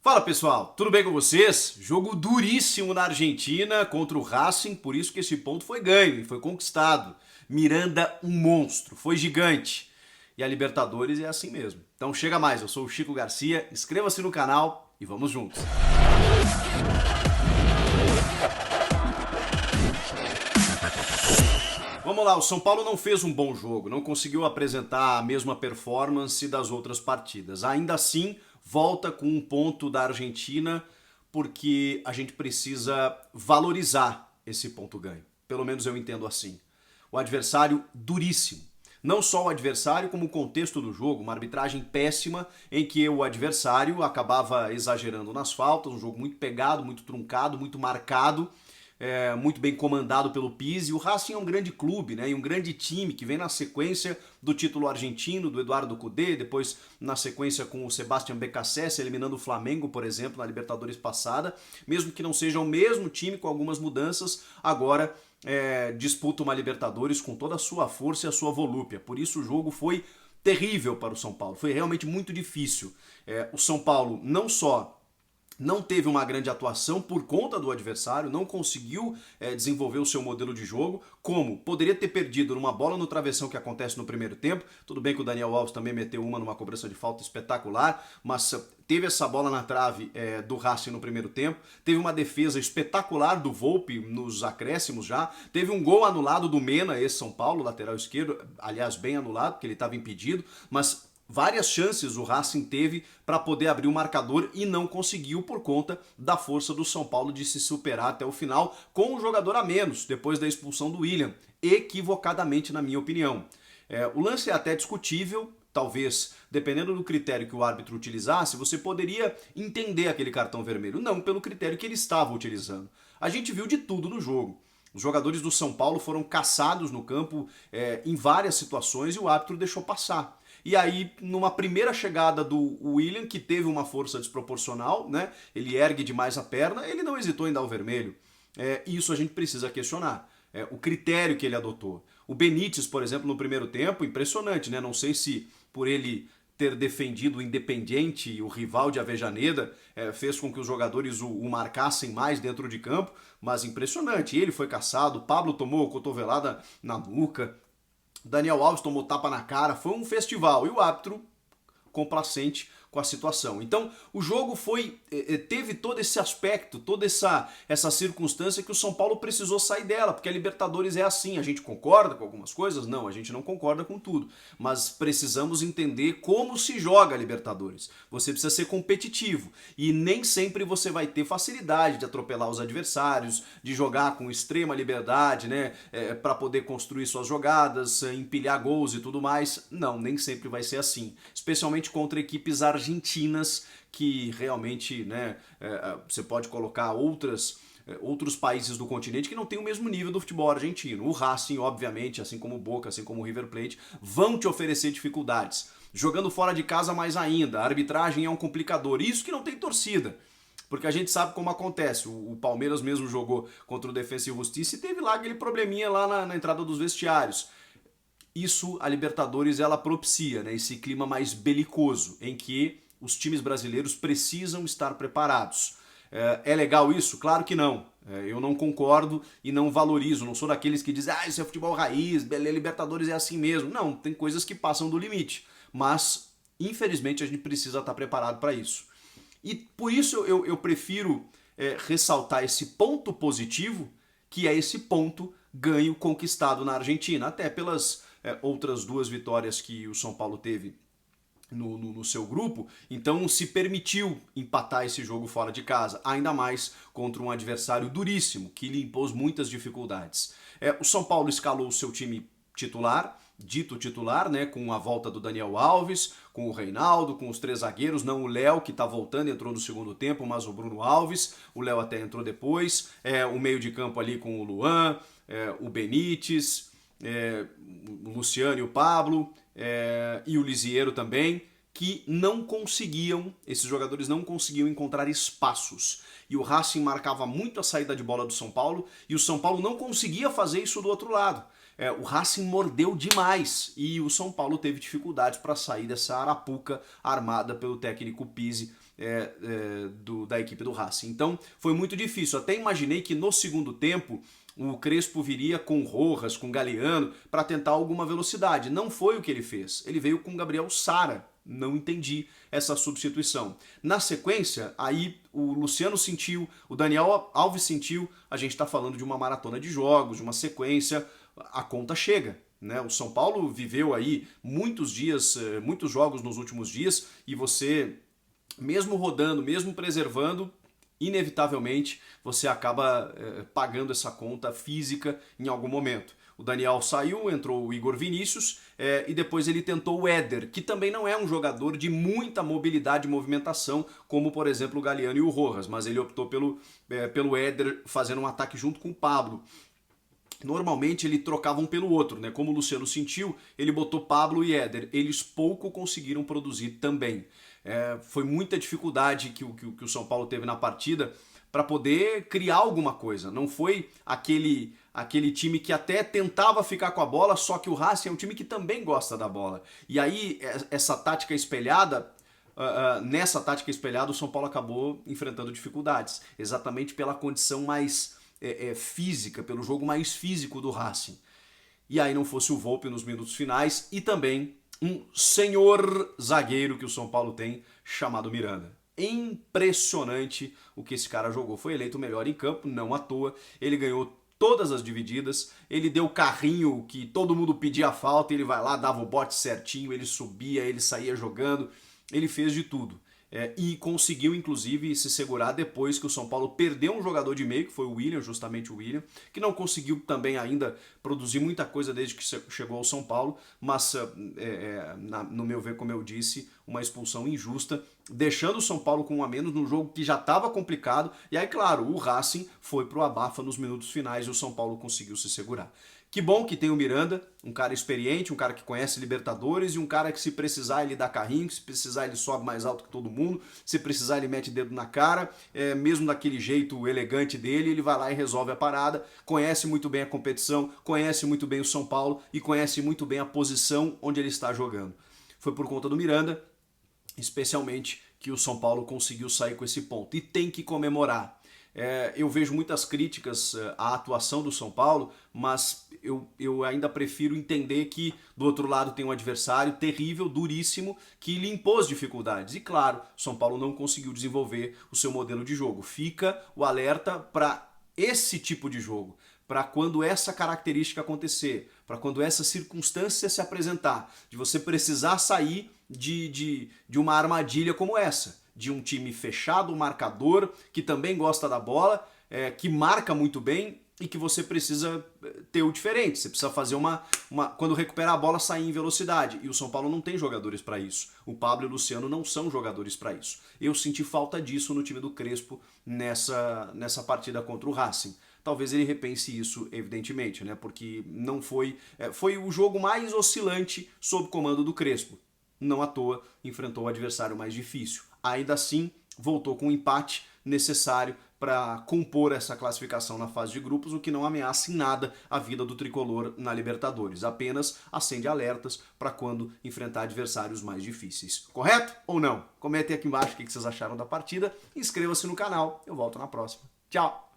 Fala pessoal, tudo bem com vocês? Jogo duríssimo na Argentina contra o Racing, por isso que esse ponto foi ganho e foi conquistado. Miranda, um monstro, foi gigante. E a Libertadores é assim mesmo. Então chega mais, eu sou o Chico Garcia, inscreva-se no canal e vamos juntos. Vamos lá, o São Paulo não fez um bom jogo, não conseguiu apresentar a mesma performance das outras partidas. Ainda assim, volta com um ponto da Argentina, porque a gente precisa valorizar esse ponto ganho. Pelo menos eu entendo assim. O adversário duríssimo. Não só o adversário, como o contexto do jogo, uma arbitragem péssima em que o adversário acabava exagerando nas faltas, um jogo muito pegado, muito truncado, muito marcado, muito bem comandado pelo Pizzi. O Racing é um grande clube, né? E um grande time que vem na sequência do título argentino, do Eduardo Cudê, depois na sequência com o Sebastián Beccacece, eliminando o Flamengo, por exemplo, na Libertadores passada. Mesmo que não seja o mesmo time, com algumas mudanças, agora disputa uma Libertadores com toda a sua força e a sua volúpia. Por isso o jogo foi terrível para o São Paulo, foi realmente muito difícil. O São Paulo não só não teve uma grande atuação por conta do adversário, não conseguiu desenvolver o seu modelo de jogo, como poderia ter perdido numa bola no travessão que acontece no primeiro tempo. Tudo bem que o Daniel Alves também meteu uma numa cobrança de falta espetacular, mas teve essa bola na trave do Racing no primeiro tempo, teve uma defesa espetacular do Volpi nos acréscimos já, teve um gol anulado do Mena, esse São Paulo, lateral esquerdo, aliás bem anulado, porque ele estava impedido, mas várias chances o Racing teve para poder abrir o marcador e não conseguiu por conta da força do São Paulo de se superar até o final com um jogador a menos, depois da expulsão do William, equivocadamente na minha opinião. O lance é até discutível, talvez, dependendo do critério que o árbitro utilizasse, você poderia entender aquele cartão vermelho, não pelo critério que ele estava utilizando. A gente viu de tudo no jogo. Os jogadores do São Paulo foram caçados no campo em várias situações e o árbitro deixou passar. E aí, numa primeira chegada do William, que teve uma força desproporcional, né? Ele ergue demais a perna, ele não hesitou em dar o vermelho. Isso a gente precisa questionar. O critério que ele adotou. O Benítez, por exemplo, no primeiro tempo, impressionante, né? Não sei se por ele ter defendido o Independiente, o rival de Avejaneda, fez com que os jogadores o marcassem mais dentro de campo, mas impressionante. Ele foi caçado, o Pablo tomou cotovelada na nuca, Daniel Alves tomou tapa na cara, foi um festival e o árbitro complacente com a situação. Então o jogo teve todo esse aspecto, toda essa circunstância que o São Paulo precisou sair dela, porque a Libertadores é assim, a gente concorda com algumas coisas? Não, a gente não concorda com tudo, mas precisamos entender como se joga a Libertadores. Você precisa ser competitivo e nem sempre você vai ter facilidade de atropelar os adversários, de jogar com extrema liberdade, né, para poder construir suas jogadas, empilhar gols e tudo mais. Não, nem sempre vai ser assim, especialmente contra equipes argentinas, que realmente, né, você pode colocar outros países do continente que não têm o mesmo nível do futebol argentino. O Racing, obviamente, assim como o Boca, assim como o River Plate, vão te oferecer dificuldades. Jogando fora de casa mais ainda, a arbitragem é um complicador. Isso que não tem torcida, porque a gente sabe como acontece. O Palmeiras mesmo jogou contra o Defensa e Justiça e teve lá aquele probleminha lá na entrada dos vestiários. Isso a Libertadores ela propicia, né? Esse clima mais belicoso, em que os times brasileiros precisam estar preparados. É legal isso? Claro que não. Eu não concordo e não valorizo, não sou daqueles que dizem isso é futebol raiz, Libertadores é assim mesmo. Não, tem coisas que passam do limite, mas infelizmente a gente precisa estar preparado para isso. E por isso eu prefiro ressaltar esse ponto positivo, que é esse ponto ganho conquistado na Argentina, até pelas outras duas vitórias que o São Paulo teve no seu grupo, então se permitiu empatar esse jogo fora de casa, ainda mais contra um adversário duríssimo, que lhe impôs muitas dificuldades. O São Paulo escalou o seu time titular, dito titular, né, com a volta do Daniel Alves, com o Reinaldo, com os três zagueiros, não o Léo, que está voltando, entrou no segundo tempo, mas o Bruno Alves, o Léo até entrou depois, o meio de campo ali com o Luan, o Benítez, o Luciano e o Pablo, e o Lisieiro também, que não conseguiam, esses jogadores não conseguiam encontrar espaços. E o Racing marcava muito a saída de bola do São Paulo, e o São Paulo não conseguia fazer isso do outro lado. O Racing mordeu demais e o São Paulo teve dificuldades para sair dessa arapuca armada pelo técnico Pizzi da equipe do Racing. Então foi muito difícil. Até imaginei que no segundo tempo o Crespo viria com Rojas, com Galeano, para tentar alguma velocidade. Não foi o que ele fez. Ele veio com Gabriel Sara. Não entendi essa substituição. Na sequência, aí o Luciano sentiu, o Daniel Alves sentiu, a gente está falando de uma maratona de jogos, de uma sequência, a conta chega. Né? O São Paulo viveu aí muitos dias, muitos jogos nos últimos dias, e você, mesmo rodando, mesmo preservando, inevitavelmente você acaba pagando essa conta física em algum momento. O Daniel saiu, entrou o Igor Vinícius e depois ele tentou o Éder, que também não é um jogador de muita mobilidade e movimentação, como por exemplo o Galeano e o Rojas, mas ele optou pelo Éder fazendo um ataque junto com o Pablo. Normalmente ele trocava um pelo outro, né? Como o Luciano sentiu, ele botou Pablo e Éder. Eles pouco conseguiram produzir também. Foi muita dificuldade que o São Paulo teve na partida para poder criar alguma coisa. Não foi aquele time que até tentava ficar com a bola, só que o Racing é um time que também gosta da bola. E aí, essa tática espelhada, nessa tática espelhada, o São Paulo acabou enfrentando dificuldades. Exatamente pela condição mais física, pelo jogo mais físico do Racing. E aí não fosse o Volpi nos minutos finais e também um senhor zagueiro que o São Paulo tem, chamado Miranda. Impressionante o que esse cara jogou. Foi eleito o melhor em campo, não à toa. Ele ganhou todas as divididas, ele deu o carrinho que todo mundo pedia falta, ele vai lá, dava o bote certinho, ele subia, ele saía jogando, ele fez de tudo. E conseguiu, inclusive, se segurar depois que o São Paulo perdeu um jogador de meio, que foi o William, justamente o William, que não conseguiu também ainda produzir muita coisa desde que chegou ao São Paulo, mas, no meu ver, como eu disse, uma expulsão injusta, deixando o São Paulo com um a menos num jogo que já estava complicado, e aí, claro, o Racing foi pro abafa nos minutos finais e o São Paulo conseguiu se segurar. Que bom que tem o Miranda, um cara experiente, um cara que conhece Libertadores e um cara que se precisar ele dá carrinho, se precisar ele sobe mais alto que todo mundo, se precisar ele mete dedo na cara, mesmo daquele jeito elegante dele, ele vai lá e resolve a parada, conhece muito bem a competição, conhece muito bem o São Paulo e conhece muito bem a posição onde ele está jogando. Foi por conta do Miranda, especialmente, que o São Paulo conseguiu sair com esse ponto e tem que comemorar. Eu vejo muitas críticas à atuação do São Paulo, mas eu ainda prefiro entender que do outro lado tem um adversário terrível, duríssimo, que lhe impôs dificuldades. E claro, o São Paulo não conseguiu desenvolver o seu modelo de jogo. Fica o alerta para esse tipo de jogo, para quando essa característica acontecer, para quando essa circunstância se apresentar, de você precisar sair de uma armadilha como essa, de um time fechado, marcador, que também gosta da bola, que marca muito bem e que você precisa ter o diferente. Você precisa fazer quando recuperar a bola, sair em velocidade. E o São Paulo não tem jogadores para isso. O Pablo e o Luciano não são jogadores para isso. Eu senti falta disso no time do Crespo nessa partida contra o Racing. Talvez ele repense isso, evidentemente, né? Porque não foi o jogo mais oscilante sob comando do Crespo. Não à toa enfrentou o adversário mais difícil. Ainda assim, voltou com um empate necessário para compor essa classificação na fase de grupos, o que não ameaça em nada a vida do tricolor na Libertadores. Apenas acende alertas para quando enfrentar adversários mais difíceis. Correto ou não? Comentem aqui embaixo o que vocês acharam da partida. Inscreva-se no canal. Eu volto na próxima. Tchau!